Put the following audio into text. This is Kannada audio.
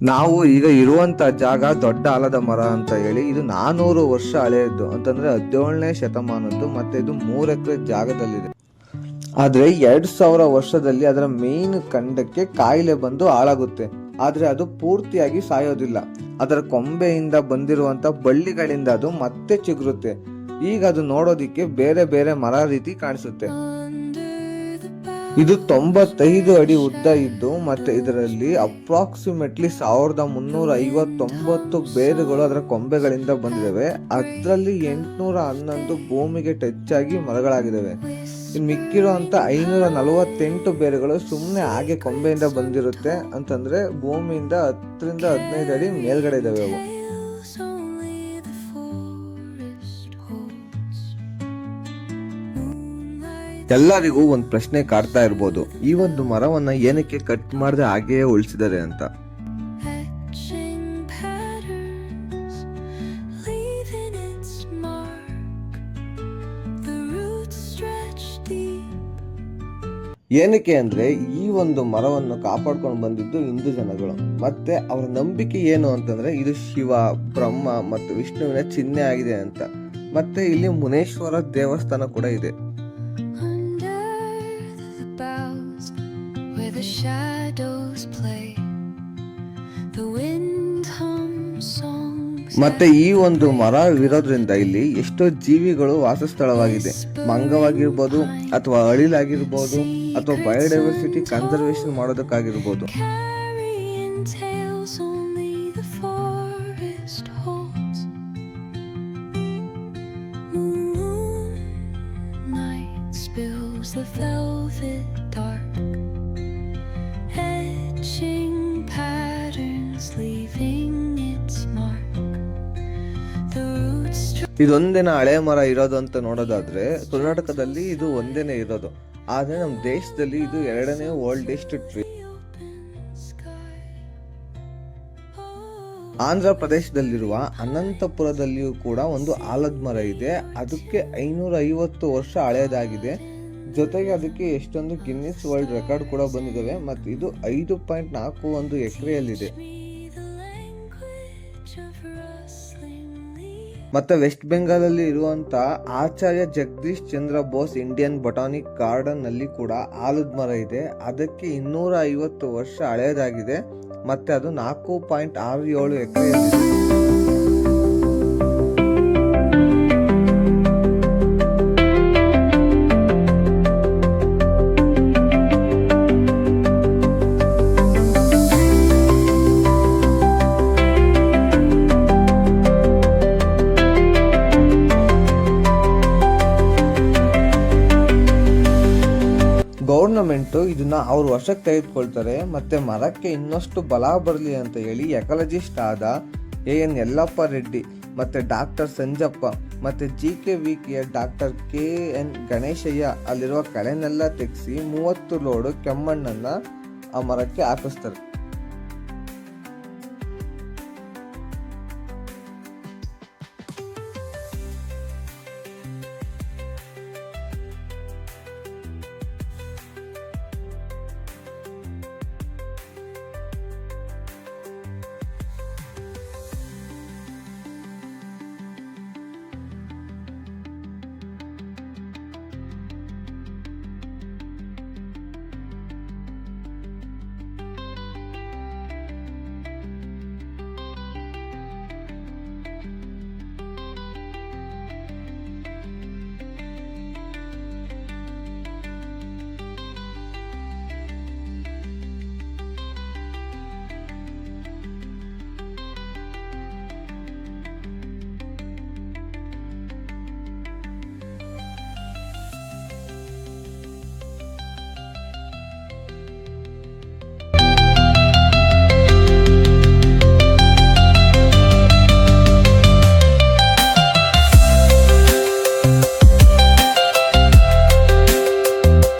ನಾವು ಈಗ ಇರುವಂತ ಜಾಗ ದೊಡ್ಡ ಆಲದ ಮರ ಅಂತ ಹೇಳಿ ಇದು 400 ವರ್ಷ ಹಳೆಯದ್ದು ಅಂತಂದ್ರೆ 17ನೇ ಶತಮಾನದ್ದು. ಮತ್ತೆ ಇದು 3 ಎಕರೆ ಜಾಗದಲ್ಲಿದೆ. ಆದ್ರೆ 2000 ವರ್ಷದಲ್ಲಿ ಅದರ ಮೇನ್ ಕಂಡಕ್ಕೆ ಕಾಯಿಲೆ ಬಂದು ಹಾಳಾಗುತ್ತೆ. ಆದ್ರೆ ಅದು ಪೂರ್ತಿಯಾಗಿ ಸಾಯೋದಿಲ್ಲ. ಅದರ ಕೊಂಬೆಯಿಂದ ಬಂದಿರುವಂತ ಬಳ್ಳಿಗಳಿಂದ ಅದು ಮತ್ತೆ ಚಿಗುರುತ್ತೆ. ಈಗ ಅದು ನೋಡೋದಿಕ್ಕೆ ಬೇರೆ ಬೇರೆ ಮರ ರೀತಿ ಕಾಣಿಸುತ್ತೆ. ಇದು 95 ಅಡಿ ಉದ್ದ ಇದ್ದು ಮತ್ತೆ ಇದರಲ್ಲಿ ಅಪ್ರಾಕ್ಸಿಮೇಟ್ಲಿ 1359 ಬೇರುಗಳು ಅದರ ಕೊಂಬೆಗಳಿಂದ ಬಂದಿದ್ದಾವೆ. ಅದರಲ್ಲಿ 811 ಭೂಮಿಗೆ ಟಚ್ ಆಗಿ ಮರಗಳಾಗಿದ್ದಾವೆ. ಇನ್ನು ಮಿಕ್ಕಿರುವಂತ 548 ಬೇರುಗಳು ಸುಮ್ಮನೆ ಹಾಗೆ ಕೊಂಬೆಯಿಂದ ಬಂದಿರುತ್ತೆ. ಅಂತಂದ್ರೆ ಭೂಮಿಯಿಂದ 10 ರಿಂದ 15 ಅಡಿ ಮೇಲ್ಗಡೆ ಇದಾವೆ ಅವು. ಎಲ್ಲರಿಗೂ ಒಂದು ಪ್ರಶ್ನೆ ಕಾಡ್ತಾ ಇರ್ಬೋದು, ಈ ಒಂದು ಮರವನ್ನ ಏನಕ್ಕೆ ಕಟ್ ಮಾಡದೆ ಹಾಗೆಯೇ ಉಳಿಸಿದ್ದಾರೆ ಅಂತ. ಏನಕ್ಕೆ ಅಂದ್ರೆ ಈ ಒಂದು ಮರವನ್ನು ಕಾಪಾಡ್ಕೊಂಡು ಬಂದಿದ್ದು ಹಿಂದೂ ಜನಗಳು. ಮತ್ತೆ ಅವರ ನಂಬಿಕೆ ಏನು ಅಂತಂದ್ರೆ ಇದು ಶಿವ, ಬ್ರಹ್ಮ ಮತ್ತು ವಿಷ್ಣುವಿನ ಚಿಹ್ನೆ ಆಗಿದೆ ಅಂತ. ಮತ್ತೆ ಇಲ್ಲಿ ಮುನೇಶ್ವರ ದೇವಸ್ಥಾನ ಕೂಡ ಇದೆ. ಮತ್ತೆ ಈ ಒಂದು ಮರ ಇರೋದ್ರಿಂದ ಇಲ್ಲಿ ಎಷ್ಟೋ ಜೀವಿಗಳು ವಾಸಸ್ಥಳವಾಗಿದೆ. ಮಂಗವಾಗಿರ್ಬೋದು ಅಥವಾ ಅಳಿಲಾಗಿರ್ಬೋದು ಅಥವಾ ಬಯೋಡೈವರ್ಸಿಟಿ ಕನ್ಸರ್ವೇಷನ್ ಮಾಡೋದಕ್ಕಾಗಿರ್ಬೋದು. ಇದೊಂದೇನ ಹಳೆ ಮರ ಇರೋದು ಅಂತ ನೋಡೋದಾದ್ರೆ ಕರ್ನಾಟಕದಲ್ಲಿ ಇದು ಒಂದೇನೆ ಇರೋದು. ಆದ್ರೆ ನಮ್ಮ ದೇಶದಲ್ಲಿ ಇದು 2ನೇ ಓಲ್ಡೆಸ್ಟ್ ಟ್ರೀ. ಆಂಧ್ರ ಪ್ರದೇಶದಲ್ಲಿರುವ ಅನಂತಪುರದಲ್ಲಿಯೂ ಕೂಡ ಒಂದು ಆಲದ ಮರ ಇದೆ. ಅದಕ್ಕೆ 550 ವರ್ಷ ಹಳೆಯದಾಗಿದೆ. ಜೊತೆಗೆ ಅದಕ್ಕೆ ಎಷ್ಟೊಂದು ಗಿನ್ನಿಸ್ ವರ್ಲ್ಡ್ ರೆಕಾರ್ಡ್ ಕೂಡ ಬಂದಿದ್ದಾವೆ. ಮತ್ತು ಇದು 5.41 ಎಕರೆಯಲ್ಲಿದೆ. ಮತ್ತೆ ವೆಸ್ಟ್ ಬೆಂಗಾಲ್ ಅಲ್ಲಿ ಇರುವಂತಹ ಆಚಾರ್ಯ ಜಗದೀಶ್ ಚಂದ್ರ ಬೋಸ್ ಇಂಡಿಯನ್ ಬೊಟಾನಿಕ್ ಗಾರ್ಡನ್ ನಲ್ಲಿ ಕೂಡ ಆಲದ ಮರ ಇದೆ. ಅದಕ್ಕೆ 250 ವರ್ಷ ಹಳೆಯದಾಗಿದೆ. ಮತ್ತೆ ಅದು 4.67 ಎಕರೆಯಲ್ಲಿದೆ. ಗವರ್ನಮೆಂಟ್ ಇದನ್ನ ಅವ್ರ ವಶಕ್ಕೆ ತೆಗೆದುಕೊಳ್ತಾರೆ. ಮತ್ತೆ ಮರಕ್ಕೆ ಇನ್ನಷ್ಟು ಬಲ ಬರಲಿ ಅಂತ ಹೇಳಿ ಎಕಾಲಜಿಸ್ಟ್ ಆದ AN ಯಲ್ಲಪ್ಪ ರೆಡ್ಡಿ ಮತ್ತೆ ಡಾಕ್ಟರ್ ಸಂಜಪ್ಪ ಮತ್ತೆ GKVKಯ ಡಾಕ್ಟರ್ KN ಗಣೇಶಯ್ಯ ಅಲ್ಲಿರುವ ಕಳೆನೆಲ್ಲ ತೆಗೆಸಿ 30 ಲೋಡ್ ಕೆಮ್ಮಣ್ಣನ್ನ ಆ ಮರಕ್ಕೆ ಹಾಕಿಸ್ತಾರೆ.